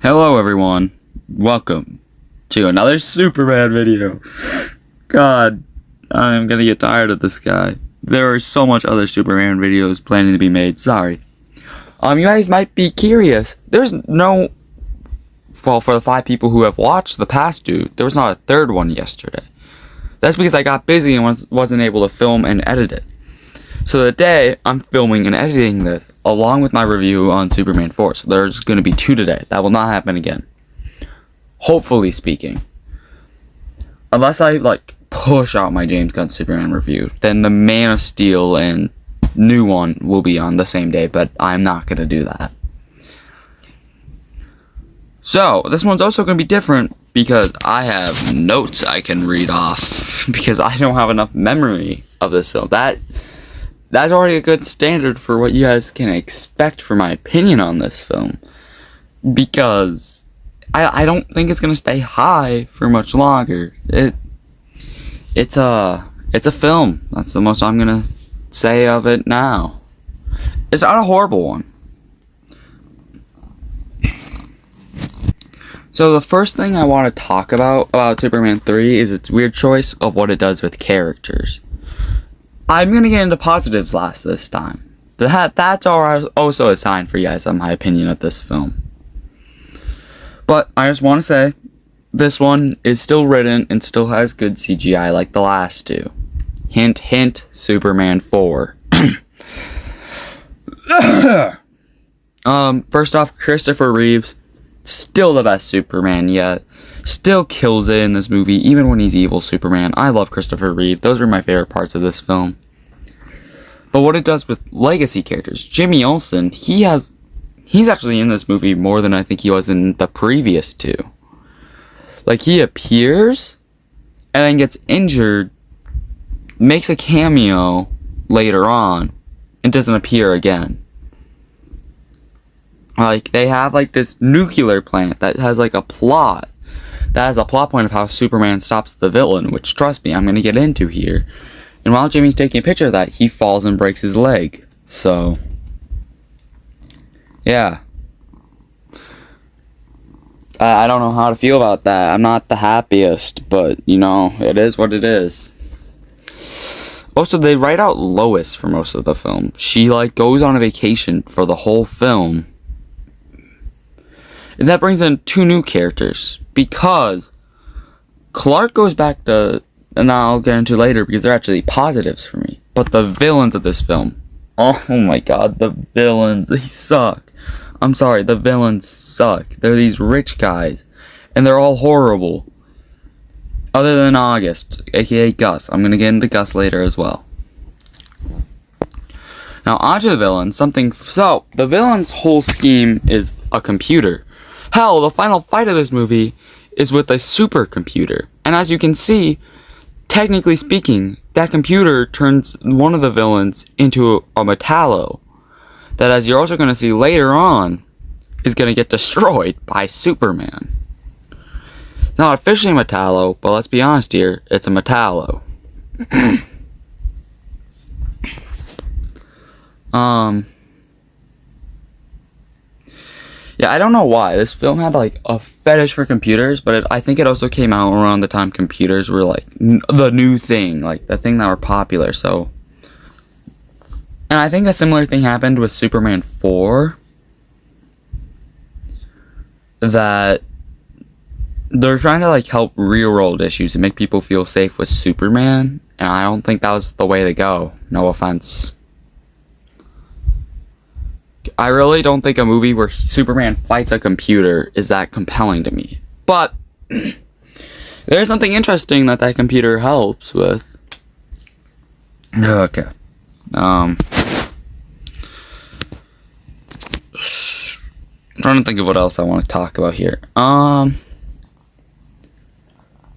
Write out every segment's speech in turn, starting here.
Hello everyone, welcome to another Superman video. God, I'm gonna get tired of this guy. There are so much other Superman videos planning to be made, sorry. You guys might be curious, well, for the 5 people who have watched the past two, there was not a third one yesterday. That's because I got busy and wasn't able to film and edit it. So today, I'm filming and editing this, along with my review on Superman 4. So there's going to be 2 today. That will not happen again. Hopefully speaking. Unless I, push out my James Gunn Superman review, then the Man of Steel and new one will be on the same day, but I'm not going to do that. So, this one's also going to be different because I have notes I can read off, because I don't have enough memory of this film. That's already a good standard for what you guys can expect for my opinion on this film. Because I don't think it's going to stay high for much longer. It's a film. That's the most I'm going to say of it now. It's not a horrible one. So the first thing I want to talk about Superman 3 is its weird choice of what it does with characters. I'm going to get into positives last this time. That's also a sign for you guys on my opinion of this film. But I just want to say, this one is still written and still has good CGI like the last two. Hint, hint, Superman 4. First off, Christopher Reeves, still the best Superman yet. Still kills it in this movie, even when he's evil Superman. I love Christopher Reeve. Those are my favorite parts of this film. But what it does with legacy characters, Jimmy Olsen, he's actually in this movie more than I think he was in the previous 2. He appears, and then gets injured, makes a cameo later on, and doesn't appear again. They have, this nuclear plant that has, a plot. That has a plot point of how Superman stops the villain, which, trust me, I'm going to get into here. And while Jimmy's taking a picture of that, he falls and breaks his leg. So, yeah. I don't know how to feel about that. I'm not the happiest, but, it is what it is. Also, they write out Lois for most of the film. She, goes on a vacation for the whole film. And that brings in 2 new characters, because Clark goes back to, and I'll get into later because they're actually positives for me, but the villains of this film, oh my god, the villains, they suck. I'm sorry, the villains suck. They're these rich guys, and they're all horrible. Other than August, aka Gus. I'm gonna get into Gus later as well. Now, onto the villains, so, the villain's whole scheme is a computer. Hell, the final fight of this movie is with a supercomputer. And as you can see, technically speaking, that computer turns one of the villains into a Metallo. That, as you're also going to see later on, is going to get destroyed by Superman. It's not officially a Metallo, but let's be honest here, it's a Metallo. Yeah, I don't know why. This film had, a fetish for computers, but I think it also came out around the time computers were, the new thing. The thing that were popular, so. And I think a similar thing happened with Superman 4. That they're trying to, help real-world issues and make people feel safe with Superman. And I don't think that was the way to go. No offense. I really don't think a movie where Superman fights a computer is that compelling to me. But there's something interesting that computer helps with. Okay. I'm trying to think of what else I want to talk about here. I'm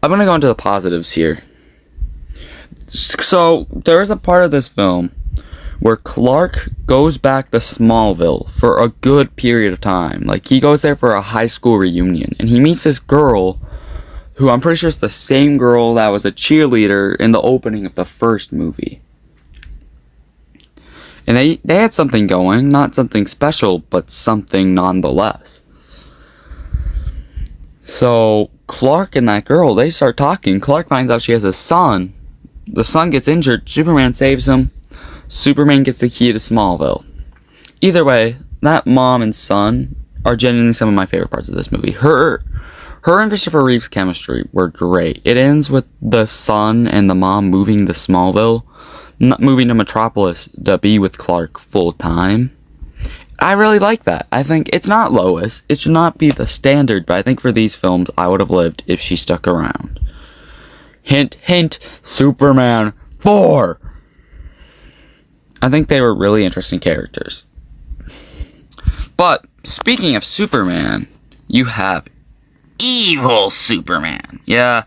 gonna go into the positives here. So, there is a part of this film where Clark goes back to Smallville for a good period of time. He goes there for a high school reunion, and he meets this girl, who I'm pretty sure is the same girl that was a cheerleader in the opening of the first movie. And they had something going, not something special, but something nonetheless. So Clark and that girl, they start talking. Clark finds out she has a son. The son gets injured. Superman saves him. Superman gets the key to Smallville. Either way, that mom and son are genuinely some of my favorite parts of this movie. Her and Christopher Reeve's chemistry were great. It ends with the son and the mom moving to Smallville, moving to Metropolis to be with Clark full time. I really like that. I think it's not Lois. It should not be the standard, but I think for these films, I would have lived if she stuck around. Hint, hint, Superman 4! I think they were really interesting characters. But, speaking of Superman, you have evil Superman. Yeah,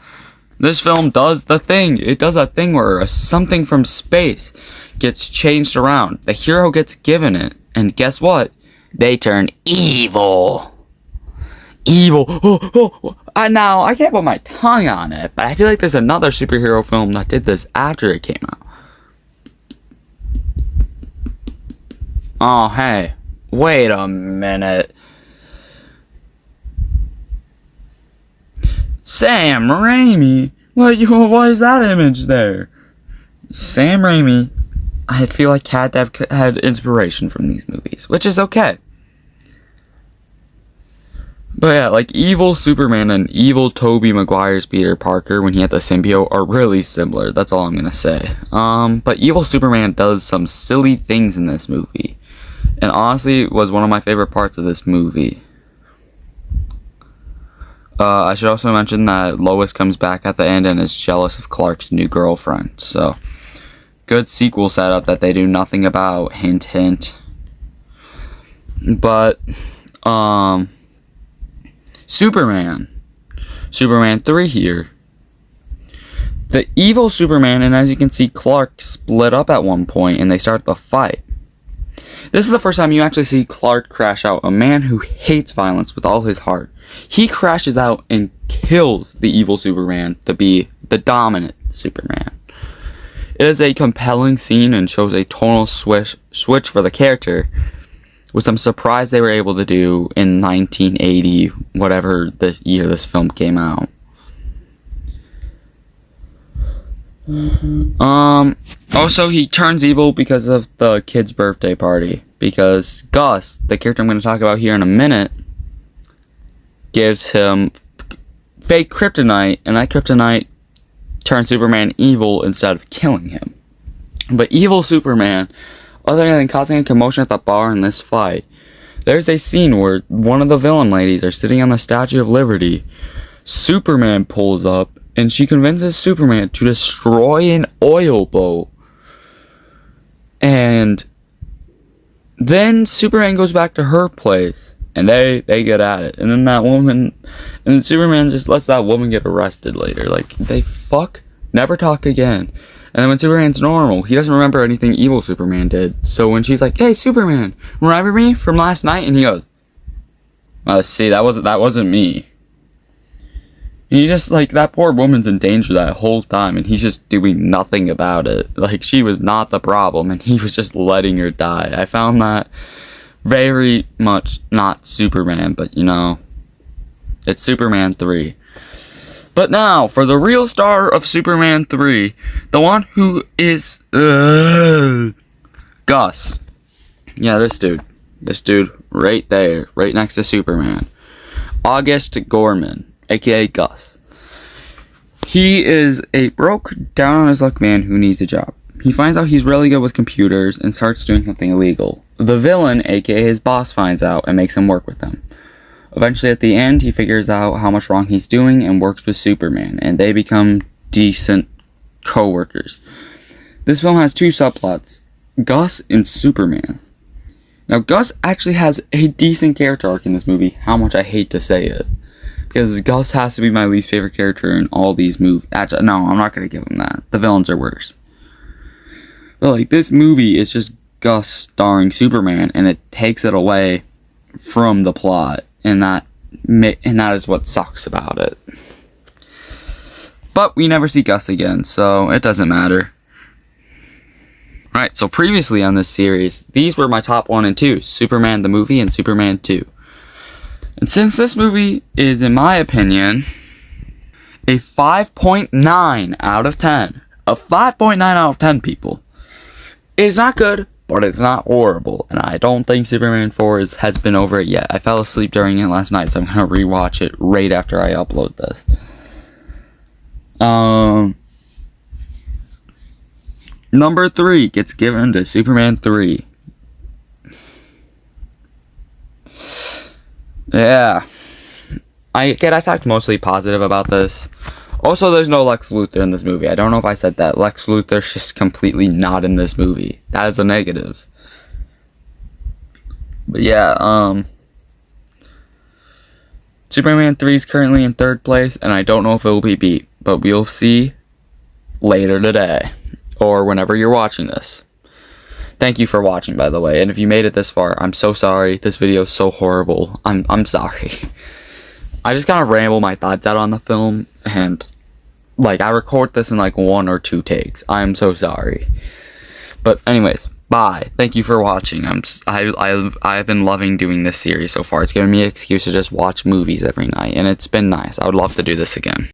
this film does the thing. It does that thing where something from space gets changed around. The hero gets given it. And guess what? They turn evil. Evil. Now, I can't put my tongue on it, but I feel like there's another superhero film that did this after it came out. Oh, hey. Wait a minute. Sam Raimi? What is that image there? Sam Raimi, I feel like had to have had inspiration from these movies, which is okay. But yeah, like evil Superman and evil Tobey Maguire's Peter Parker when he had the symbiote are really similar. That's all I'm gonna say. But evil Superman does some silly things in this movie, and honestly, was one of my favorite parts of this movie. I should also mention that Lois comes back at the end and is jealous of Clark's new girlfriend. So, good sequel setup that they do nothing about. Hint, hint. But, Superman 3 here. The evil Superman, and as you can see, Clark split up at one point and they start the fight. This is the first time you actually see Clark crash out, a man who hates violence with all his heart. He crashes out and kills the evil Superman to be the dominant Superman. It is a compelling scene and shows a tonal switch for the character, which I'm surprised they were able to do in 1980, whatever the year this film came out. Also, he turns evil because of the kid's birthday party. Because Gus, the character I'm going to talk about here in a minute, gives him fake kryptonite, and that kryptonite turns Superman evil instead of killing him. But evil Superman, other than causing a commotion at the bar in this fight, there's a scene where one of the villain ladies are sitting on the Statue of Liberty. Superman pulls up, and she convinces Superman to destroy an oil boat. And then Superman goes back to her place, and they get at it. And then that woman, and then Superman just lets that woman get arrested later. Like, they never talk again. And then when Superman's normal, he doesn't remember anything evil Superman did. So when she's like, "Hey, Superman, remember me from last night?" And he goes, "See, that wasn't me." And he just, like, that poor woman's in danger that whole time, and he's just doing nothing about it. Like, she was not the problem, and he was just letting her die. I found that very much not Superman, but, you know, it's Superman 3. But now, for the real star of Superman 3, the one who is, Gus. Yeah, this dude right there, right next to Superman. August Gorman, aka Gus. He is a broke, down on his luck man who needs a job. He finds out he's really good with computers and starts doing something illegal. The villain, aka his boss, finds out and makes him work with him. Eventually, at the end, he figures out how much wrong he's doing and works with Superman, and they become decent co-workers. This film has two subplots, Gus and Superman. Now, Gus actually has a decent character arc in this movie, how much I hate to say it. Because Gus has to be my least favorite character in all these movies. Actually, no, I'm not going to give him that. The villains are worse. But, like, this movie is just Gus starring Superman, and it takes it away from the plot. And that is what sucks about it. But we never see Gus again, so it doesn't matter. Right, so previously on this series, these were my top 1 and 2. Superman the movie and Superman 2. And since this movie is, in my opinion, a 5.9 out of 10, a 5.9 out of 10, people, it's not good, but it's not horrible. And I don't think Superman 4 has been over it yet. I fell asleep during it last night, so I'm going to rewatch it right after I upload this. Number 3 gets given to Superman 3. Yeah. I talked mostly positive about this. Also, there's no Lex Luthor in this movie. I don't know if I said that. Lex Luthor's just completely not in this movie. That is a negative. But yeah, Superman 3 is currently in 3rd place, and I don't know if it will be beat. But we'll see later today. Or whenever you're watching this. Thank you for watching, by the way. And if you made it this far, I'm so sorry. This video is so horrible. I'm sorry. I just kind of ramble my thoughts out on the film, and like I record this in like 1 or 2 takes. I'm so sorry. But anyways, bye. Thank you for watching. I've been loving doing this series so far. It's given me an excuse to just watch movies every night, and it's been nice. I would love to do this again.